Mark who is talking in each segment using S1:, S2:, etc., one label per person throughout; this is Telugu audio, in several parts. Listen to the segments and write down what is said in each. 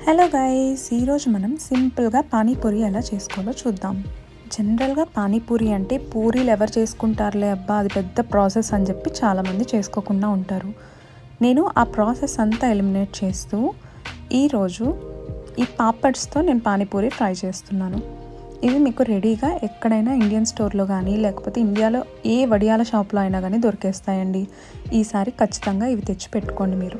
S1: హలో గైస్, ఈరోజు మనం సింపుల్గా పానీపూరి ఎలా చేసుకోవాలో చూద్దాం. జనరల్గా పానీపూరి అంటే పూరీలు ఎవరు చేసుకుంటారులే అబ్బా, అది పెద్ద ప్రాసెస్ అని చెప్పి చాలామంది చేసుకోకుండా ఉంటారు. నేను ఆ ప్రాసెస్ అంతా ఎలిమినేట్ చేస్తూ ఈరోజు ఈ పాపడ్స్తో నేను పానీపూరి ట్రై చేస్తున్నాను. ఇవి మీకు రెడీగా ఎక్కడైనా ఇండియన్ స్టోర్లో కానీ లేకపోతే ఇండియాలో ఏ వడియాల షాప్లో అయినా కానీ దొరికేస్తాయండి. ఈసారి ఖచ్చితంగా ఇవి తెచ్చి పెట్టుకోండి మీరు.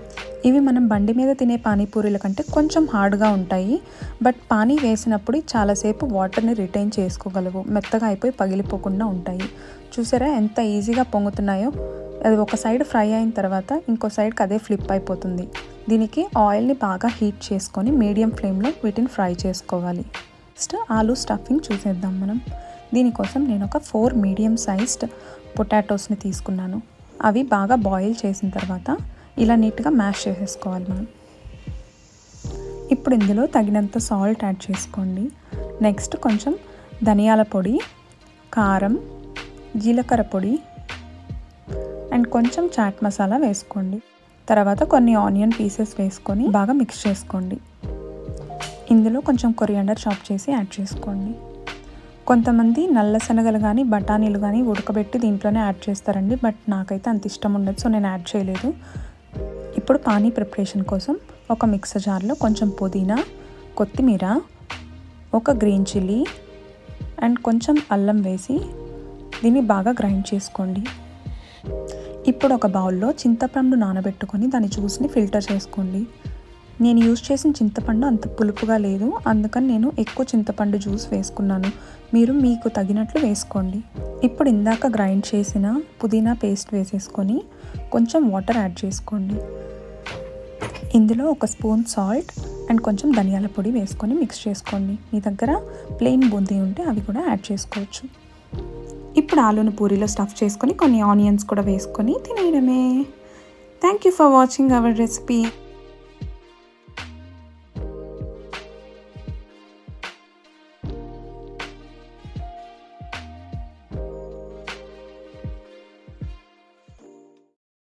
S1: ఇవి మనం బండి మీద తినే పానీపూరీల కంటే కొంచెం హార్డ్గా ఉంటాయి. బట్ పానీ వేసినప్పుడు చాలాసేపు వాటర్ని రిటైన్ చేసుకోగలవు, మెత్తగా అయిపోయి పగిలిపోకుండా ఉంటాయి. చూసారా ఎంత ఈజీగా పొంగుతున్నాయో. అది ఒక సైడ్ ఫ్రై అయిన తర్వాత ఇంకో సైడ్కి అదే ఫ్లిప్ అయిపోతుంది. దీనికి ఆయిల్ని బాగా హీట్ చేసుకొని మీడియం ఫ్లేమ్లో వీటిని ఫ్రై చేసుకోవాలి. నెక్స్ట్ ఆలూ స్టఫింగ్ చూసేద్దాం మనం. దీనికోసం నేను ఒక 4 మీడియం సైజ్డ్ పొటాటోస్ని తీసుకున్నాను. అవి బాగా బాయిల్ చేసిన తర్వాత ఇలా నీట్గా మ్యాష్ చేసేసుకోవాలి మనం. ఇప్పుడు ఇందులో తగినంత సాల్ట్ యాడ్ చేసుకోండి. నెక్స్ట్ కొంచెం ధనియాల పొడి, కారం, జీలకర్ర పొడి అండ్ కొంచెం చాట్ మసాలా వేసుకోండి. తర్వాత కొన్ని ఆనియన్ పీసెస్ వేసుకొని బాగా మిక్స్ చేసుకోండి. ఇందులో కొంచెం కొరియాండర్ చాప్ చేసి యాడ్ చేసుకోండి. కొంతమంది నల్ల శనగలు కానీ బఠానీలు కానీ ఉడకబెట్టి దీంట్లోనే యాడ్ చేస్తారండి. బట్ నాకైతే అంత ఇష్టం ఉండదు, సో నేను యాడ్ చేయలేదు. ఇప్పుడు పానీ ప్రిపరేషన్ కోసం ఒక మిక్సర్ జార్లో కొంచెం పుదీనా, కొత్తిమీర, ఒక గ్రీన్ చిల్లీ అండ్ కొంచెం అల్లం వేసి దీన్ని బాగా గ్రైండ్ చేసుకోండి. ఇప్పుడు ఒక బౌల్లో చింతపండు నానబెట్టుకొని దాని జ్యూస్ని ఫిల్టర్ చేసుకోండి. నేను యూజ్ చేసిన చింతపండు అంత పులుపుగా లేదు, అందుకని నేను ఎక్కువ చింతపండు జ్యూస్ వేసుకున్నాను. మీరు మీకు తగినట్లు వేసుకోండి. ఇప్పుడు ఇందాక గ్రైండ్ చేసిన పుదీనా పేస్ట్ వేసేసుకొని కొంచెం వాటర్ యాడ్ చేసుకోండి. ఇందులో ఒక స్పూన్ సాల్ట్ అండ్ కొంచెం ధనియాల పొడి వేసుకొని మిక్స్ చేసుకోండి. మీ దగ్గర ప్లెయిన్ బూందీ ఉంటే అవి కూడా యాడ్ చేసుకోవచ్చు. ఇప్పుడు ఆలూను పూరీలో స్టఫ్ చేసుకొని కొన్ని ఆనియన్స్ కూడా వేసుకొని తినేయడమే. Thank you for watching our recipe.